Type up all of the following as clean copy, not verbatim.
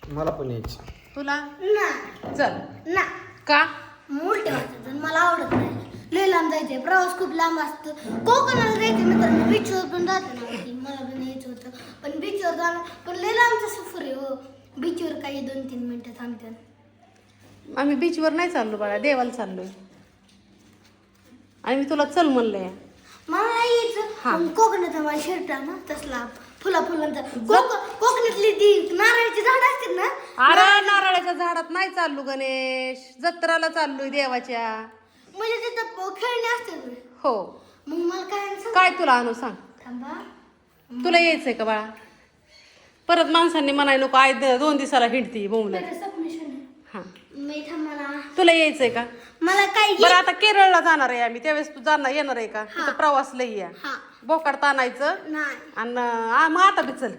मला पण यायचं. तुला ना चल ना का मोठे वाटतात आणि मला आवडत नाही. लय लांब जायचंय, प्रवास खूप लांब असतो. कोकणाला जायचं मित्रांनो, बीचवर पण जाते ना ती, मला पण यायचं होतं. पण बीचवर जाणं पण लय लांबचा सफर आहे हो. बीचवर काही 2-3 मिनिटं थांबतात. आम्ही बीचवर नाही चाललो बाळा, देवाला चाललोय. आणि मी तुला चल म्हणलंय. मला नाही यायचं. हा. पण कोकणाचा मला शर्ट ना तसला फुलांचा. कोकणातली ती नारळाची झाड असतात ना, अरे नारळाच्या झाडात नाही चाललो गणेश, जत्राला चाललोय देवाच्या. म्हणजे तिथं खेळणे असतात ना. हो. मग मला काय सांग. काय तुला आणू सांग. थांबा. तुला यायचंय का बाळा? परत माणसांनी म्हणाय नको आय 2 दिवसाला हिंडती बोंबलं. बरं, सबमिशन आहे. हा. मी थांबा. तुला यायचंय का? मला काय बरं आता केरळला जाणार आहे आम्ही, त्यावेळेस तू जाणार येणार आहे का? तिथं प्रवास लई या हा बोकाड ताणायचं नाही आणि मग आता बी चल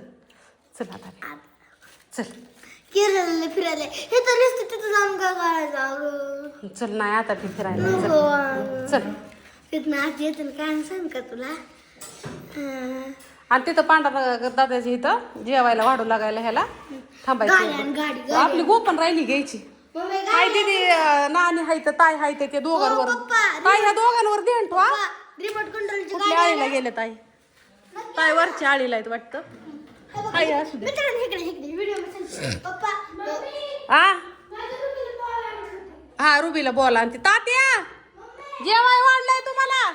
चल आता बी. चल केरळला फिरायला हे तर नुसतं तिथं जाऊन काय करायचं चल नाही आता बी फिरायला नको. चल. तिथं आज येतं काय सांग का तुला. आणि तिथं पांढरा दादाच्या इथं जेवायला वाढू लागायला ह्याला थांबायचं. गाडी आपली गोपन राहिली घ्यायची. हाय दीदी नानी हाय तर ताई हाय तर ते दोघांवर ताई ह्या दोघांवर ध्यान ठेवा. रिमोट कंट्रोलची कुठल्या आळीला गेले ताई? ताई वरच्या आळीला आहेत वाटतं. हाय असू दे. इकडे व्हिडिओ पप्पा हा रुबीला बोला आणि ती तात्या जेवाय वाढलंय तुम्हाला.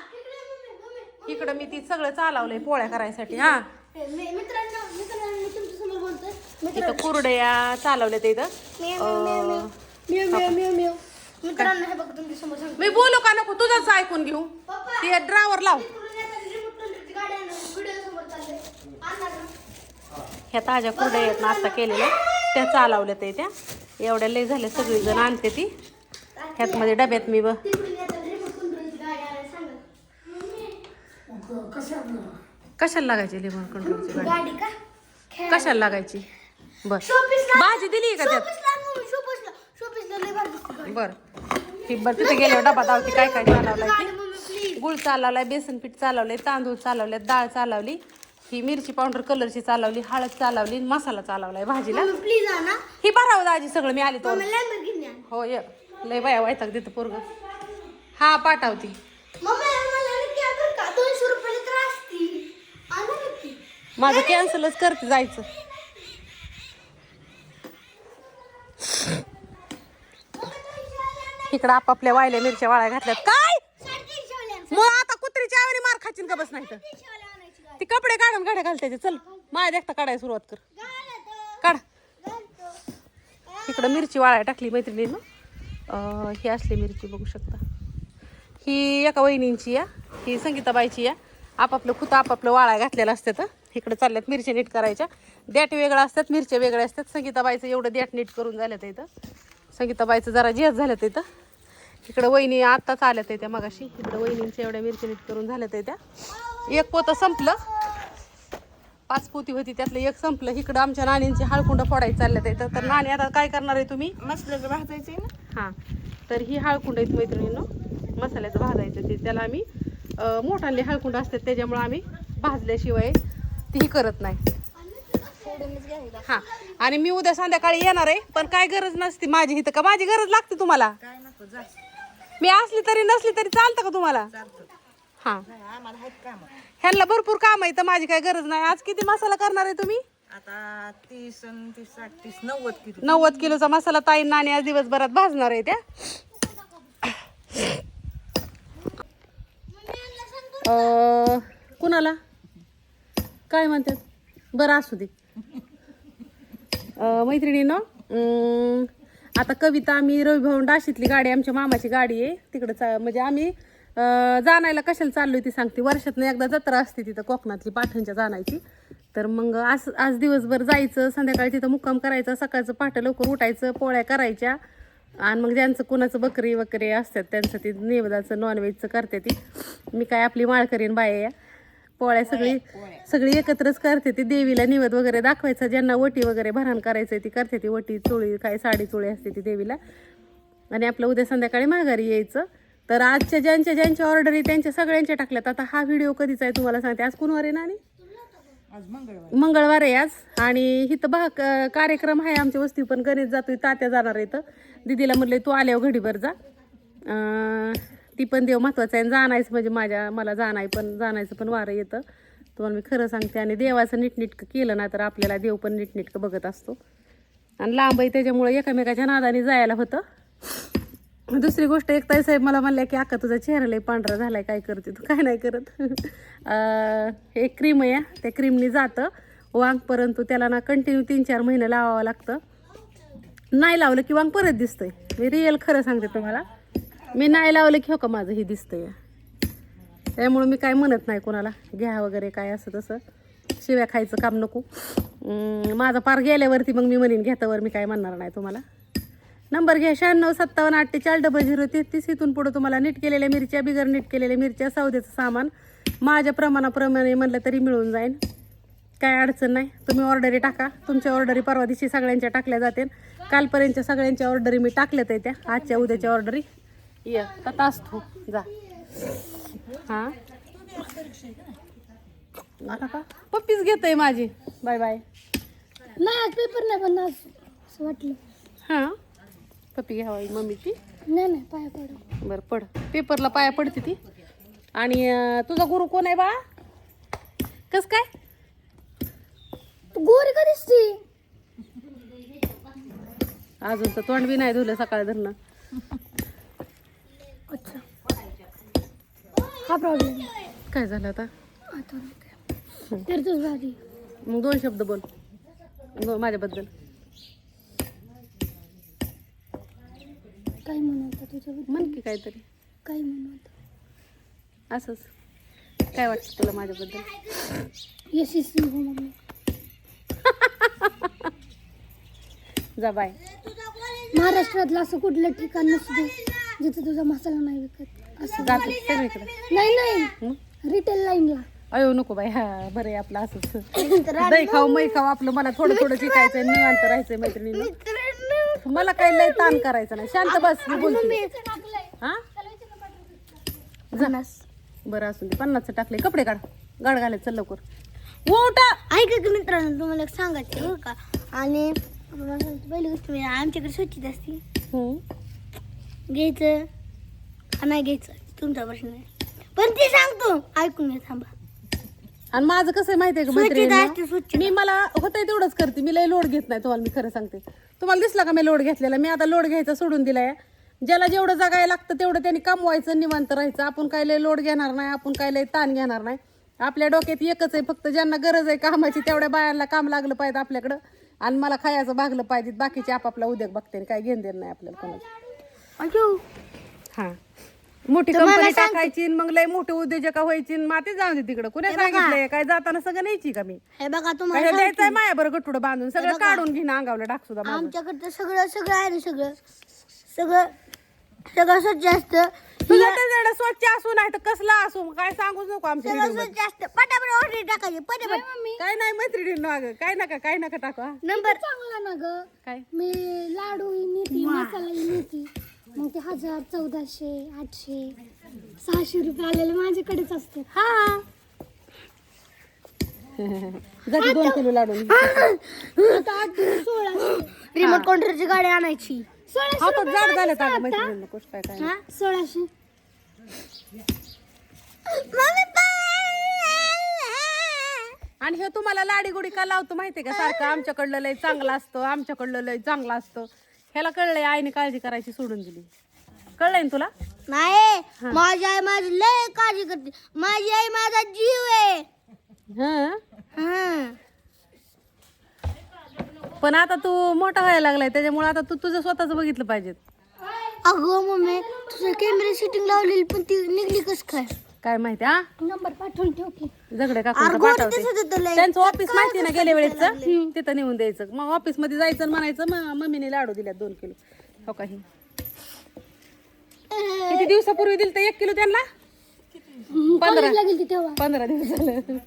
इकडं मी ती सगळं चालवलंय पोळ्या करायसाठी. हा मित्रांनो मी तुमच्या समोर बोलतोय. इथं कुरड्या चालवल्या ते इथं. मित्रांनो हे बघ तुमच्या समोर सांगतो. मी बोलू का नको तुझंच ऐकून घेऊ. ते ड्रायव्हर लाव. ह्या ताज्या कुरड्या आहेत ना आता केलेल्या त्या चालवल्या ते त्या एवढ्या लय झाल्या सगळीजण आणते ती. ह्यात मध्ये डब्यात मी कशाला लागायची लिमन कंट्रोलची गाडी? गाडी का कशाला लागायची? बर शोपीसला भाजी दिली का त्यात? शोपीसला लय भारी दिसते. बर ती बर तिथे गेल्यावर डबा दावती काय काय चालवलाय गाडी ती. Mummy please. गुळ चालवलाय, बेसन पीठ चालवलंय, तांदूळ चालवले, डाळ चालवली, ही मिरची पावडर कलरची चालवली, हळद चालवली, मसाला चालवलाय भाजीला. मम्मी प्लीज आणा. ही भरावं दाजी सगळं मी आली तर. मम्मी लॅम्बोर्गिनी आण. हो ये लय बाया वायताक देतं पोरग. हा पाठवती. मम्मी मला नक्की आण का 200 रुपये तर असतील. आणा नक्की. माझं कॅन्सलच करते जायचं. इकडं आपापल्या वायल्या मिरच्या वाळ्या घातल्यात काय. मग आता कुत्रीच्या आवडी मार खाचीन का बस नाही तर. ती कपडे काढून गाड्या घालते चल. माझ्या देखता काढायला सुरुवात कर. काढ. इकडं मिरची वाळ्या टाकली मैत्रिणीनं. ही असली मिरची बघू शकता. ही एका वहिनींची या, ही संगीताबाईची या. आपापलं खुतं आपापलं वाळ्या घातलेलं असतं. इकडं चालल्यात मिरच्या नीट करायच्या. देठ वेगळं असतात, मिरच्या वेगळ्या असतात. संगीताबाईचं एवढं देठ नीट करून झालं तर इथं. संगीताबाईचं जरा जेच झालं तर इथं. इकडं वहिनी आत्ताच आल्यात त्या मगाशी. इकडं वहिनींच्या एवढ्या मिरच्या नीट करून झाल्या तर त्या. एक पोतं संपलं, 5 पोती होती त्यातलं एक संपलं. इकडं आमच्या नानींची हळकुंड फोडायची चालल्यात इथं. तर नानी आता काय करणार आहे तुम्ही? मसाल्याचं भाजायचं आहे ना. हां तर ही हळकुंड आहेत मैत्रिणीनं, मसाल्याचं भाजायचं ते. त्याला आम्ही मोठाले हळकुंड असतात त्याच्यामुळं आम्ही भाजल्याशिवाय तीही करत नाही. हां आणि मी उद्या संध्याकाळी येणार आहे, पण काय गरज नसते माझी इथं. का माझी गरज लागते तुम्हाला? मी असली तरी नसली तरी चालतं का तुम्हाला? हां ह्यांना भरपूर काम आहे तर माझी काय गरज नाही. आज किती मसाला करणार आहे तुम्ही? आता 30 90 किलो 90 किलोचा मसाला ताई नाणी आज दिवसभरात भाजणार आहे त्या. कुणाला काय म्हणतात बरं असू दे. मैत्रिणीनं आता कविता आम्ही रविभाऊन डाशीतली गाडी आमच्या मामाची गाडी आहे तिकडं म्हणजे आम्ही जाणायला कशाला चाललोय ती सांगते. वर्षातनं एकदा जत्रा असते तिथं कोकणातली पाठणच्या जाण्याची. तर मग आज दिवसभर जायचं, संध्याकाळी तिथं मुक्काम करायचा, सकाळचं पहाटे लवकर उठायचं, पोळ्या करायच्या आणि मग ज्यांचं कुणाचं बकरी वगैरे असतात त्यांचं ती नेवदाचं नॉनव्हेजचं करते ती. मी काय आपली माळकरीन बाया या पोळ्या सगळी एकत्रच करते ती. देवीला निवेद वगैरे दाखवायचा, ज्यांना वटी वगैरे भरण करायचं ती करते ती वटी चोळी काय साडी चोळी असते ती देवीला. आणि आपलं उद्या संध्याकाळी माघारी यायचं. तर आजच्या ज्यांच्या ऑर्डर आहे त्यांच्या सगळ्यांच्या टाकल्यात. आता हा व्हिडिओ कधीचा आहे तुम्हाला सांगते. आज कोणवार आहे ना? आज मंगळवार. मंगळवार आहे आज. आणि इथं कार्यक्रम आहे आमच्या वस्ती, पण गणेश जातोय, तात्या जाणार आहे. तर दिदीला म्हणले तू आल्यावर घडीभर जा. ती पण देव महत्वाचं आहे, जाणायचं म्हणजे मला जाणायचं पण वारं येतं, तुम्हाला मी खरं सांगते. आणि देवाचं नीटनीटकं केलं ना तर आपल्याला देव पण नीटनीटकं बघत असतो. आणि लांब आहे त्याच्यामुळे एकमेकाच्या नादाने जायला होतं. दुसरी गोष्ट, एक ताई साहेब मला म्हणल्या की अक्का तुझा चेहरा लय पांढरा झालाय, काय करते तू? काय नाही करत. एक क्रीम आहे, त्या क्रीमनी जातं वांग, परंतु त्याला ना कंटिन्यू 3-4 महिने लावावं लागतं. नाही लावलं की वांग परत दिसतंय. मी रिअल खरं सांगते तुम्हाला, मी नाही लावलं की हो का माझं हे दिसतंय. त्यामुळे मी काय म्हणत नाही कोणाला घ्या वगैरे काय असं तसं, शिव्या खायचं काम नको. माझा पार गेल्यावरती मग मी म्हणेन घेतावर, मी काय म्हणणार नाही तुम्हाला. नंबर घ्या 9657484033. इथून पुढं तुम्हाला नीट केलेल्या मिरच्या, बिगर नीट केलेल्या मिरच्या, सौद्याचं सामान माझ्या प्रमाणाप्रमाणे म्हणलं तरी मिळून जाईल, काय अडचण नाही. तुम्ही ऑर्डरी टाका, तुमच्या ऑर्डरी परवा दिवशी सगळ्यांच्या टाकल्या जातील. कालपर्यंतच्या सगळ्यांच्या ऑर्डरी मी टाकल्यात आहे, त्या आजच्या उद्याच्या ऑर्डरी आता असतो जा. हां आता का पप्पीच घेतोय माझी. Bye bye. नाही पेपर नाही पण असं वाटलं. हां पप्पी घ्यावा मम्मीची. नाही पाया पड. बरं पड, पेपरला पाया पडते ती. आणि तुझा गुरु कोण आहे बा? कस काय गोरी का दिसती? अजून तर तोंड बी नाही धुलं सकाळी धरणं. अच्छा हा प्रॉब्लेम काय झालं आता? तर तुझ भारी. मग 2 शब्द बोल माझ्याबद्दल. काय म्हणत तुझ्याबद्दल? म्हण की काहीतरी. काय म्हणत असंच काय वाटतं तुला माझ्याबद्दल? यशस्वी हो मम्मी. जा बाय. महाराष्ट्रातलं असं कुठलं ठिकाण नसू दे जिथे तुझा मसाला नाही विकत. असं जातो सगळीकडे. नाही रिटेल लाईनला. अयो नको बाई. हा बरं आहे आपलं असंच. दही खाऊ मै खाऊ आपलं. मला थोडं शिकायचंय, निवांत राहायचंय मैत्रिणीला. मला काही लय ताण करायचं नाही. शांत बस, मी बोलते. हा बरं असून ते 50चं टाकले. कपडे काढ, गाड घालायचं चल लवकर. ओटा ऐका की मित्रांनो, तुम्हाला एक सांगायचं बरं का. आणि पहिली गोष्ट म्हणजे आमच्याकडे स्वच्छता असते. घ्यायचं का नाही घ्यायचं तुमचा प्रश्न आहे, पण ते सांगतो ऐकून घ्या, थांबा. आणि माझं कसं आहे माहितीये का स्वच्छता मैत्रिणी, असते, स्वच्छता. मी मला होतंय तेवढंच करते. मी लय लोड घेत नाही, तुम्हाला मी खरं सांगते. तुम्हाला दिसला का मी लोड घेतलेला? मी आता लोड घ्यायचा सोडून दिलाय. ज्याला जेवढं जगायला लागतं तेवढं त्यांनी कमवायचं, निवांत राहायचं. आपण काय लय लोड घेणार नाही, आपण काय लय ताण घेणार नाही. आपल्या डोक्यात एकच आहे फक्त, ज्यांना गरज आहे कामाची तेवढ्या बायांना काम लागलं पाहिजे आपल्याकडं, आणि मला खायचं भागलं पाहिजे. बाकीचे आपापला उद्योग बघते, काय घेण देण नाही आपल्याला कोणाचं. हा मोठी कंपनी टाकायची, मग लय मोठे उद्योजका व्हायची. माती जाऊन दे तिकडं. कुणी सांगितलंय? काय जाताना सगळं न्यायची का मी? हे बघा काय तुम्हाला द्यायचंय माया बरं गठुडं बांधून सगळं काढून घेणं अंगावलं टाक सुद्धा माझं. आमच्याकडे सगळं आहे ना, सगळं स्वच्छ असतं. तुझं ते स्वच्छ असू नाही तर कसला असू, काय सांगूच नको आमच्या सगळं व्हिडिओ स्वच्छ असतं. पटापट ऑर्डर टाकायची पटापट. काय नाही मैत्रिणींनो, अगं काय नका टाकू. हा. नंबर चांगला ना ग. काय मी लाडू नेती, मसाला नेती, मग ते 1000, 1400, 800, 600 रुपये आलेले माझ्याकडेच असते. हा जाती 2 किलो लाडू. आता 8 दिवस 1600. रिमोट कंट्रोलची गाडी आणायची. 1600 हातात जाड झालं का मैत्रिणींनो? कुठं काय काय नाही. 1600. आणि हे तुम्हाला लाडी गुडी का लावतो माहितीये का सारखं? आमच्याकडलं लय चांगलं असतं, आमच्याकडलं लय चांगलं असतं. ह्याला कळलंय आईने काळजी करायची सोडून दिली. कळलंय ना तुला? नाही, माझी आई माझी लय काळजी करते. माझी आई माझा जीव आहे. हा पण आता तू मोठा व्हायला लागलाय, त्याच्यामुळे आता तू तुझं स्वतःच बघितलं पाहिजे. अगं मम्मी, तुझं कॅमेरा सेटिंग लावलेली पण ती निघली कस काय माहिती? हा नंबर पाठवून ठेव की. झगडे अरे काकूंचं गोड पाठवते. दिसत होतं लय. त्यांचं ऑफिस माहिती ना गेल्या वेळेचं, तिथं नेऊन द्यायचं. मग ऑफिस मध्ये जायचं आणि म्हणायचं मम्मीने लाडू दिल्यात 2 किलो. हो काही किती दिवसापूर्वी दिलं तर 1 किलो त्यांना? 15 गेली तेव्हा 15 दिवस झालं.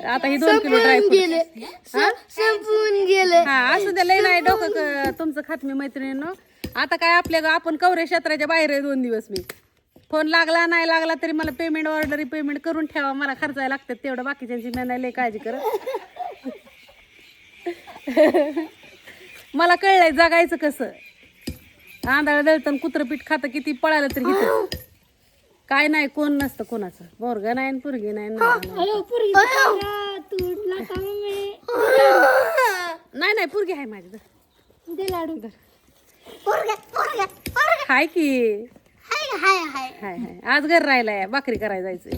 आता ही 2 किलो ड्रायफ्रूट संपून गेले. हा असं द्या. लय नाही डोकं तुमचं खात मी मैत्रिणींनो. आता काय आपण कवरे क्षेत्राच्या बाहेर आहे 2 दिवस मी. फोन लागला नाही लागला तरी मला पेमेंट ऑर्डर पेमेंट करून ठेवा, मला खर्चायला लागतात तेवढं, बाकीच्यांची मी नाही लय काळजी करत. मला कळलंय जगायचं कसं. आंधळा दळतन कुत्रं पीठ खातं किती पळालं तरी घेतं. काय नाही, कोण नसतं कोणाचं, पोरग नाही आणि पोरगी नाही. नाही पोरगी आहे माझी. हाय की हाय हाय. आज घर राहिलाय, भाकरी करायला जायचंय.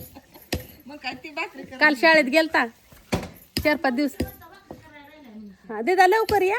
मग काय ती भाकरी काल शाळेत गेलता 4-5 दिवस. हा दिदा लवकर या.